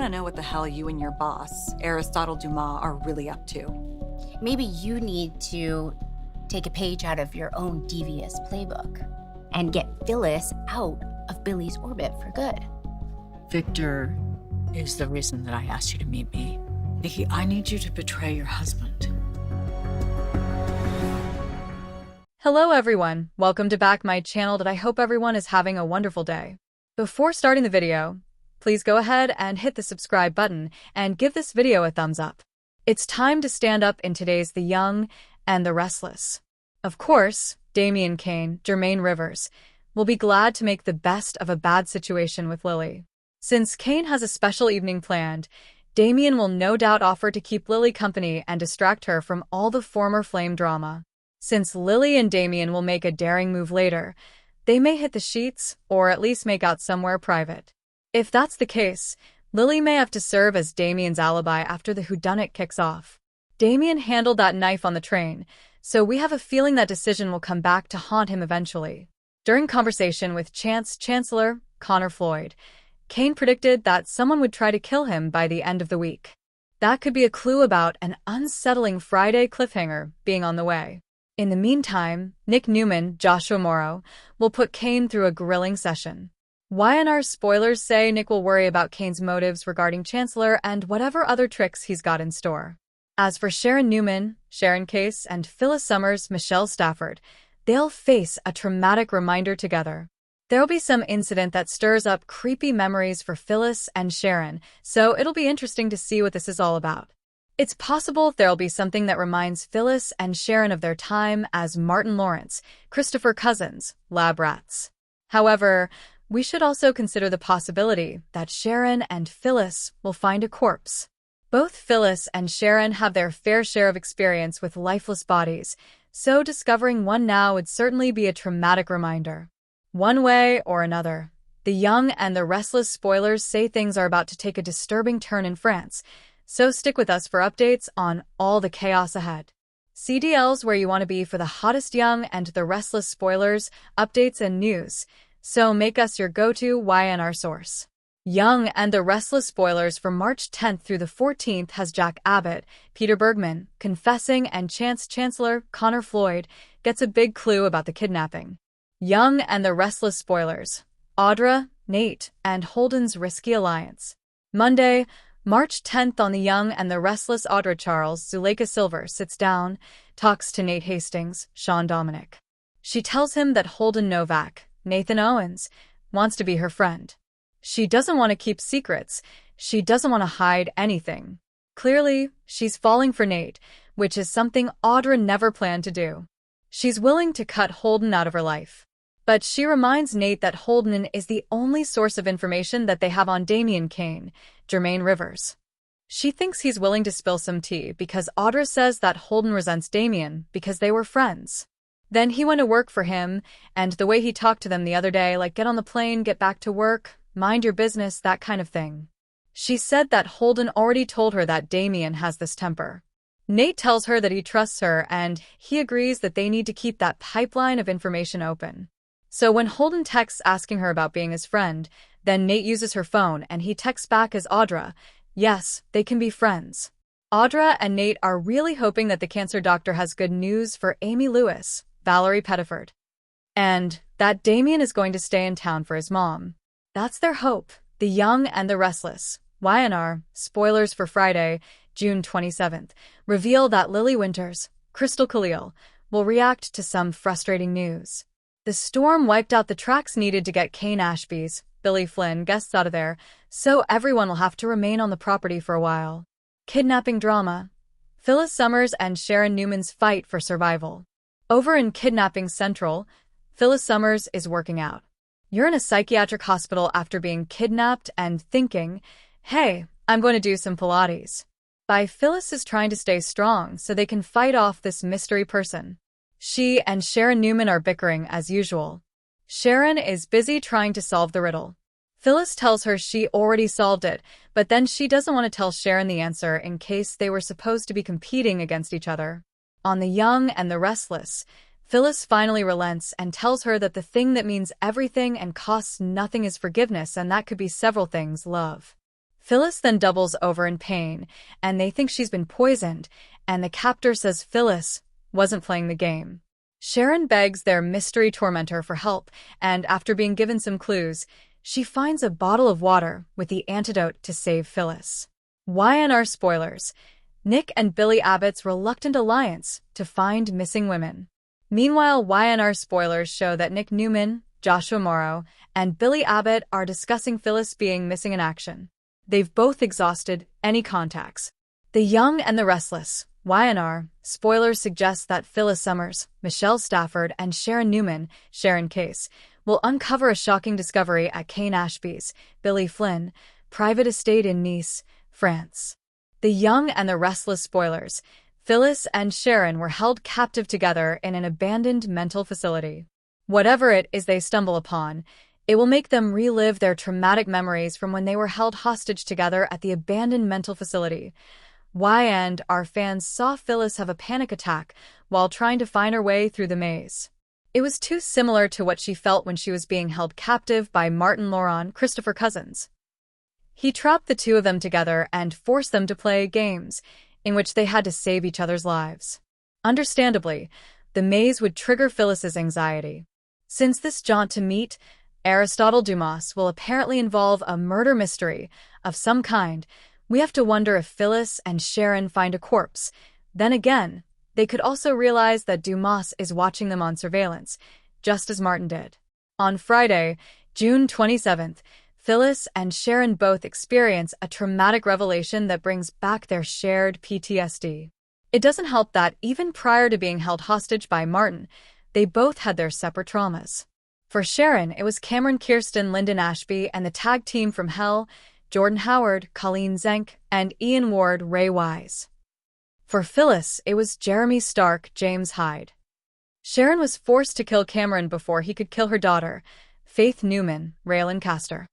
to know what the hell you and your boss, Aristotle Dumas, are really up to. Maybe you need to take a page out of your own devious playbook and get Phyllis out of Billy's orbit for good. Victor is the reason that I asked you to meet me. Nikki, I need you to betray your husband. Hello everyone, welcome to back my channel that I hope everyone is having a wonderful day. Before starting the video, please go ahead and hit the subscribe button and give this video a thumbs up. It's time to stand up in today's The Young and the Restless. Of course, Damian Kane, Jermaine Rivers, will be glad to make the best of a bad situation with Lily. Since Kane has a special evening planned, Damian will no doubt offer to keep Lily company and distract her from all the former flame drama. Since Lily and Damian will make a daring move later, they may hit the sheets or at least make out somewhere private. If that's the case, Lily may have to serve as Damian's alibi after the whodunit kicks off. Damian handled that knife on the train, so we have a feeling that decision will come back to haunt him eventually. During conversation with Chancellor Connor Floyd, Kane predicted that someone would try to kill him by the end of the week. That could be a clue about an unsettling Friday cliffhanger being on the way. In the meantime, Nick Newman, Joshua Morrow, will put Kane through a grilling session. Y&R spoilers say Nick will worry about Kane's motives regarding Chancellor and whatever other tricks he's got in store. As for Sharon Newman, Sharon Case, and Phyllis Summers, Michelle Stafford, they'll face a traumatic reminder together. There'll be some incident that stirs up creepy memories for Phyllis and Sharon, so it'll be interesting to see what this is all about. It's possible there'll be something that reminds Phyllis and Sharon of their time as Martin Lawrence, Christopher Cousins, lab rats. However, we should also consider the possibility that Sharon and Phyllis will find a corpse. Both Phyllis and Sharon have their fair share of experience with lifeless bodies, so discovering one now would certainly be a traumatic reminder. One way or another, The Young and the Restless spoilers say things are about to take a disturbing turn in France, so stick with us for updates on all the chaos ahead. CDL's where you want to be for the hottest Young and the Restless spoilers, updates, and news, so make us your go-to Y&R source. Young and the Restless spoilers for March 10th through the 14th has Jack Abbott, Peter Bergman, confessing, and Chancellor Connor Floyd gets a big clue about the kidnapping. Young and the Restless spoilers, Audra, Nate, and Holden's risky alliance. Monday, March 10th on The Young and the Restless, Audra Charles Zuleika Silver sits down, talks to Nate Hastings, Sean Dominic. She tells him that Holden Novak, Nathan Owens, wants to be her friend. She doesn't want to keep secrets. She doesn't want to hide anything. Clearly, she's falling for Nate, which is something Audra never planned to do. She's willing to cut Holden out of her life. But she reminds Nate that Holden is the only source of information that they have on Damian Kane, Jermaine Rivers. She thinks he's willing to spill some tea because Audra says that Holden resents Damian because they were friends. Then he went to work for him, and the way he talked to them the other day, like get on the plane, get back to work, mind your business, that kind of thing. She said that Holden already told her that Damian has this temper. Nate tells her that he trusts her, and he agrees that they need to keep that pipeline of information open. So when Holden texts asking her about being his friend, then Nate uses her phone and he texts back as Audra. Yes, they can be friends. Audra and Nate are really hoping that the cancer doctor has good news for Amy Lewis, Valerie Pettiford, and that Damian is going to stay in town for his mom. That's their hope. The Young and the Restless, Y&R, spoilers for Friday, June 27th, reveal that Lily Winters, Crystal Khalil, will react to some frustrating news. The storm wiped out the tracks needed to get Kane Ashby's, Billy Flynn guests out of there, so everyone will have to remain on the property for a while. Kidnapping drama. Phyllis Summers and Sharon Newman's fight for survival. Over in Kidnapping Central, Phyllis Summers is working out. You're in a psychiatric hospital after being kidnapped and thinking, hey, I'm going to do some Pilates. Phyllis is trying to stay strong so they can fight off this mystery person. She and Sharon Newman are bickering as usual. Sharon is busy trying to solve the riddle. Phyllis tells her she already solved it, but then she doesn't want to tell Sharon the answer in case they were supposed to be competing against each other. On The Young and the Restless, Phyllis finally relents and tells her that the thing that means everything and costs nothing is forgiveness, and that could be several things, love. Phyllis then doubles over in pain, and they think she's been poisoned, and the captor says Phyllis wasn't playing the game. Sharon begs their mystery tormentor for help, and after being given some clues, she finds a bottle of water with the antidote to save Phyllis. YNR spoilers: Nick and Billy Abbott's reluctant alliance to find missing women. Meanwhile, YNR spoilers show that Nick Newman, Joshua Morrow, and Billy Abbott are discussing Phyllis being missing in action. They've both exhausted any contacts. The Young and the Restless, YNR, spoilers suggest that Phyllis Summers, Michelle Stafford, and Sharon Newman, Sharon Case, will uncover a shocking discovery at Kane Ashby's, Billy Flynn, private estate in Nice, France. The Young and the Restless spoilers: Phyllis and Sharon were held captive together in an abandoned mental facility. Whatever it is they stumble upon, it will make them relive their traumatic memories from when they were held hostage together at the abandoned mental facility. And our fans saw Phyllis have a panic attack while trying to find her way through the maze. It was too similar to what she felt when she was being held captive by Martin Laurent, Christopher Cousins. He trapped the two of them together and forced them to play games in which they had to save each other's lives. Understandably, the maze would trigger Phyllis's anxiety. Since this jaunt to meet Aristotle Dumas will apparently involve a murder mystery of some kind, we have to wonder if Phyllis and Sharon find a corpse. Then again, they could also realize that Dumas is watching them on surveillance, just as Martin did. On Friday, June 27th, Phyllis and Sharon both experience a traumatic revelation that brings back their shared PTSD. It doesn't help that even prior to being held hostage by Martin, they both had their separate traumas. For Sharon, it was Cameron Kirsten, Lyndon Ashby, and the tag team from Hell, Jordan Howard, Colleen Zenk, and Ian Ward, Ray Wise. For Phyllis, it was Jeremy Stark, James Hyde. Sharon was forced to kill Cameron before he could kill her daughter, Faith Newman, Raylan Castor.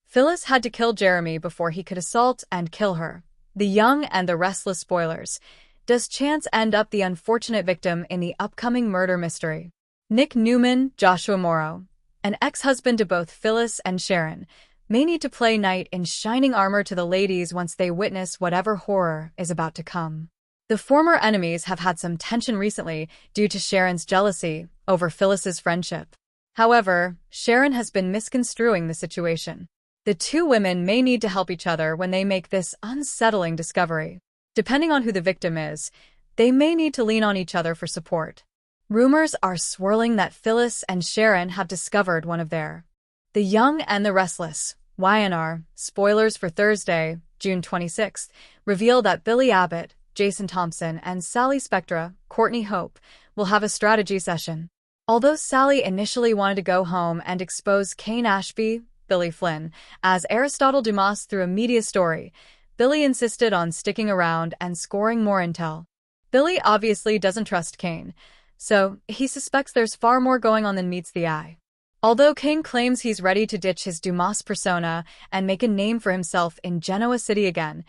Phyllis had to kill Jeremy before he could assault and kill her. The Young and the Restless spoilers: does Chance end up the unfortunate victim in the upcoming murder mystery? Nick Newman, Joshua Morrow, an ex-husband to both Phyllis and Sharon, may need to play knight in shining armor to the ladies once they witness whatever horror is about to come. The former enemies have had some tension recently due to Sharon's jealousy over Phyllis's friendship. However, Sharon has been misconstruing the situation. The two women may need to help each other when they make this unsettling discovery. Depending on who the victim is, they may need to lean on each other for support. Rumors are swirling that Phyllis and Sharon have discovered one of their The Young and the Restless, YNR, spoilers for Thursday, June 26th, reveal that Billy Abbott, Jason Thompson, and Sally Spectra, Courtney Hope, will have a strategy session. Although Sally initially wanted to go home and expose Kane Ashby, Billy Flynn, as Aristotle Dumas through a media story, Billy insisted on sticking around and scoring more intel. Billy obviously doesn't trust Kane, so he suspects there's far more going on than meets the eye. Although Kane claims he's ready to ditch his Dumas persona and make a name for himself in Genoa City again,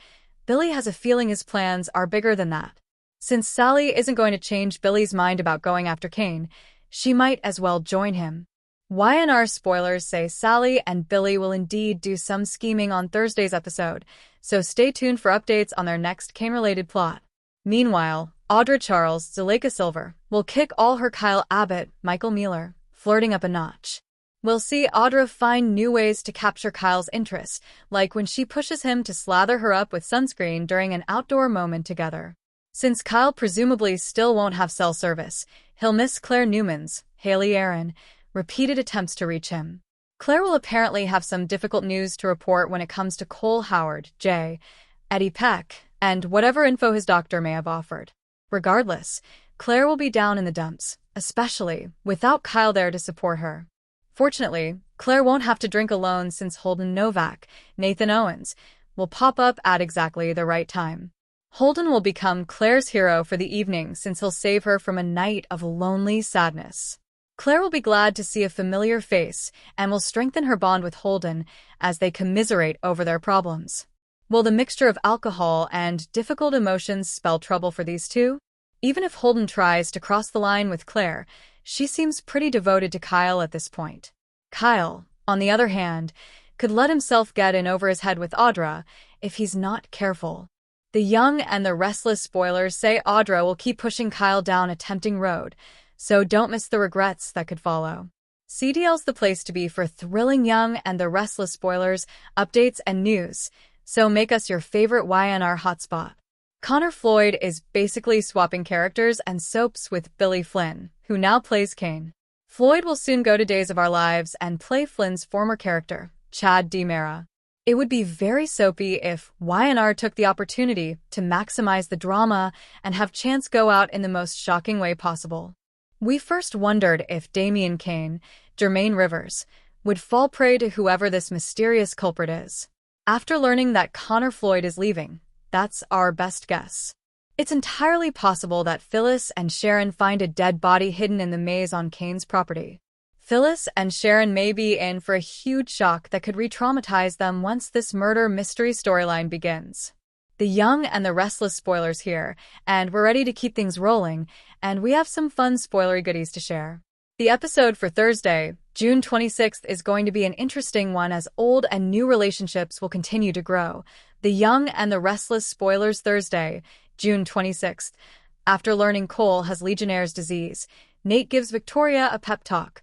Billy has a feeling his plans are bigger than that. Since Sally isn't going to change Billy's mind about going after Kane, she might as well join him. YNR spoilers say Sally and Billy will indeed do some scheming on Thursday's episode, so stay tuned for updates on their next Kane-related plot. Meanwhile, Audra Charles, Zuleika Silver, will kick all her Kyle Abbott, Michael Mueller, flirting up a notch. We'll see Audra find new ways to capture Kyle's interest, like when she pushes him to slather her up with sunscreen during an outdoor moment together. Since Kyle presumably still won't have cell service, he'll miss Claire Newman's, Haley Aaron, repeated attempts to reach him. Claire will apparently have some difficult news to report when it comes to Cole Howard, Jay, Eddie Peck, and whatever info his doctor may have offered. Regardless, Claire will be down in the dumps, especially without Kyle there to support her. Fortunately, Claire won't have to drink alone since Holden Novak, Nathan Owens, will pop up at exactly the right time. Holden will become Claire's hero for the evening since he'll save her from a night of lonely sadness. Claire will be glad to see a familiar face and will strengthen her bond with Holden as they commiserate over their problems. Will the mixture of alcohol and difficult emotions spell trouble for these two? Even if Holden tries to cross the line with Claire, she seems pretty devoted to Kyle at this point. Kyle, on the other hand, could let himself get in over his head with Audra if he's not careful. The Young and the Restless spoilers say Audra will keep pushing Kyle down a tempting road, so don't miss the regrets that could follow. CDL's the place to be for thrilling Young and the Restless spoilers, updates, and news, so make us your favorite YNR hotspot. Connor Floyd is basically swapping characters and soaps with Billy Flynn, who now plays Kane. Floyd will soon go to Days of Our Lives and play Flynn's former character, Chad DiMera. It would be very soapy if YNR took the opportunity to maximize the drama and have Chance go out in the most shocking way possible. We first wondered if Damian Kane, Jermaine Rivers, would fall prey to whoever this mysterious culprit is. After learning that Connor Floyd is leaving, that's our best guess. It's entirely possible that Phyllis and Sharon find a dead body hidden in the maze on Kane's property. Phyllis and Sharon may be in for a huge shock that could re-traumatize them once this murder mystery storyline begins. The Young and the Restless spoilers here, and we're ready to keep things rolling, and we have some fun spoilery goodies to share. The episode for Thursday, June 26th, is going to be an interesting one as old and new relationships will continue to grow. The Young and the Restless spoilers Thursday, June 26th. After learning Cole has Legionnaire's disease, Nate gives Victoria a pep talk.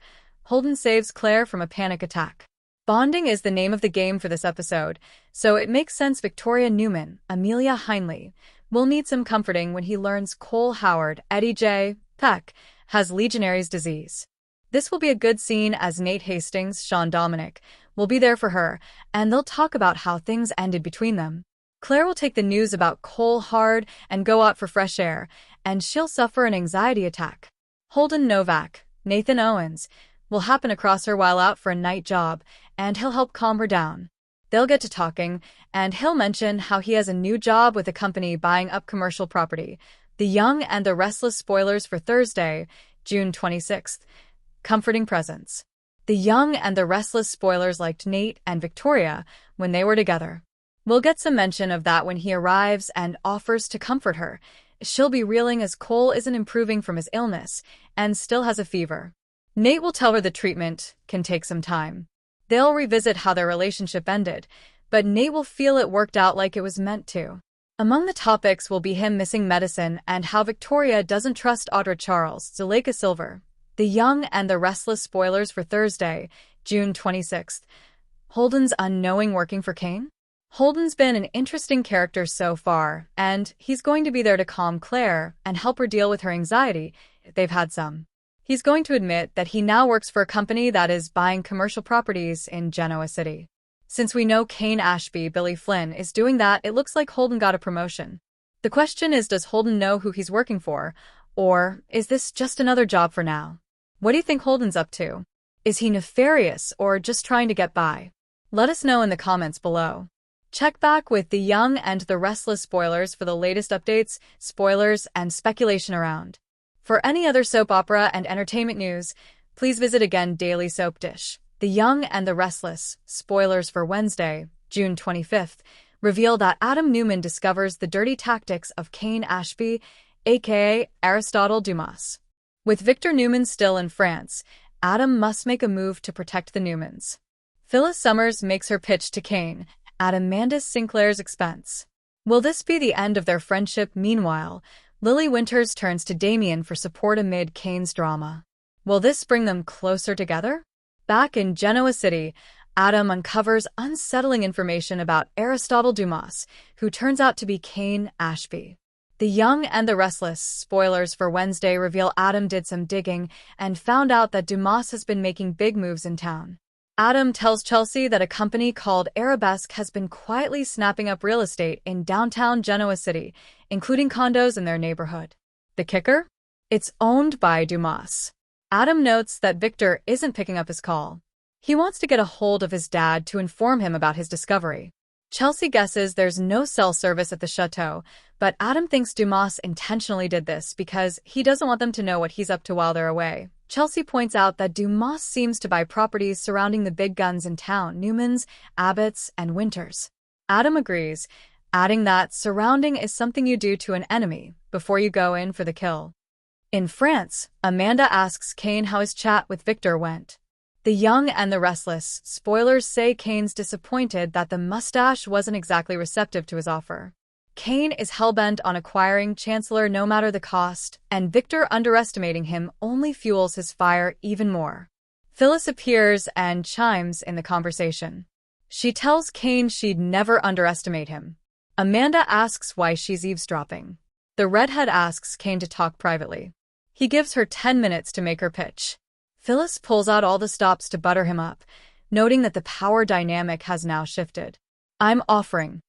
Holden saves Claire from a panic attack. Bonding is the name of the game for this episode, so it makes sense Victoria Newman, Amelia Heinley, will need some comforting when he learns Cole Howard, Eddie J. Peck, has Legionnaire's disease. This will be a good scene as Nate Hastings, Sean Dominic, will be there for her, and they'll talk about how things ended between them. Claire will take the news about Cole hard and go out for fresh air, and she'll suffer an anxiety attack. Holden Novak, Nathan Owens, will happen across her while out for a night job, and he'll help calm her down. They'll get to talking, and he'll mention how he has a new job with a company buying up commercial property. The Young and the Restless spoilers for Thursday, June 26th. Comforting presence. The Young and the Restless spoilers liked Nate and Victoria when they were together. We'll get some mention of that when he arrives and offers to comfort her. She'll be reeling as Cole isn't improving from his illness and still has a fever. Nate will tell her the treatment can take some time. They'll revisit how their relationship ended, but Nate will feel it worked out like it was meant to. Among the topics will be him missing medicine and how Victoria doesn't trust Audra Charles, Zuleika Silver. The Young and the Restless spoilers for Thursday, June 26th. Holden's unknowing working for Kane? Holden's been an interesting character so far, and he's going to be there to calm Claire and help her deal with her anxiety if they've had some. He's going to admit that he now works for a company that is buying commercial properties in Genoa City. Since we know Kane Ashby, Billy Flynn, is doing that, it looks like Holden got a promotion. The question is, does Holden know who he's working for, or is this just another job for now? What do you think Holden's up to? Is he nefarious or just trying to get by? Let us know in the comments below. Check back with the Young and the Restless spoilers for the latest updates, spoilers, and speculation around. For any other soap opera and entertainment news, please visit again Daily Soap Dish. The Young and the Restless spoilers for Wednesday, June 25th, reveal that Adam Newman discovers the dirty tactics of Kane Ashby, aka Aristotle Dumas. With Victor Newman still in France, Adam must make a move to protect the Newmans. Phyllis Summers makes her pitch to Kane at Amanda Sinclair's expense. Will this be the end of their friendship? Meanwhile, Lily Winters turns to Damian for support amid Kane's drama. Will this bring them closer together? Back in Genoa City, Adam uncovers unsettling information about Aristotle Dumas, who turns out to be Kane Ashby. The Young and the Restless spoilers for Wednesday reveal Adam did some digging and found out that Dumas has been making big moves in town. Adam tells Chelsea that a company called Arabesque has been quietly snapping up real estate in downtown Genoa City, including condos in their neighborhood. The kicker? It's owned by Dumas. Adam notes that Victor isn't picking up his call. He wants to get a hold of his dad to inform him about his discovery. Chelsea guesses there's no cell service at the chateau, but Adam thinks Dumas intentionally did this because he doesn't want them to know what he's up to while they're away. Chelsea points out that Dumas seems to buy properties surrounding the big guns in town, Newmans, Abbotts, and Winters. Adam agrees, adding that surrounding is something you do to an enemy before you go in for the kill. In France, Amanda asks Kane how his chat with Victor went. The Young and the Restless. Spoilers say Kane's disappointed that the mustache wasn't exactly receptive to his offer. Kane is hellbent on acquiring Chancellor no matter the cost, and Victor underestimating him only fuels his fire even more. Phyllis appears and chimes in the conversation. She tells Kane she'd never underestimate him. Amanda asks why she's eavesdropping. The redhead asks Kane to talk privately. He gives her 10 minutes to make her pitch. Phyllis pulls out all the stops to butter him up, noting that the power dynamic has now shifted. I'm offering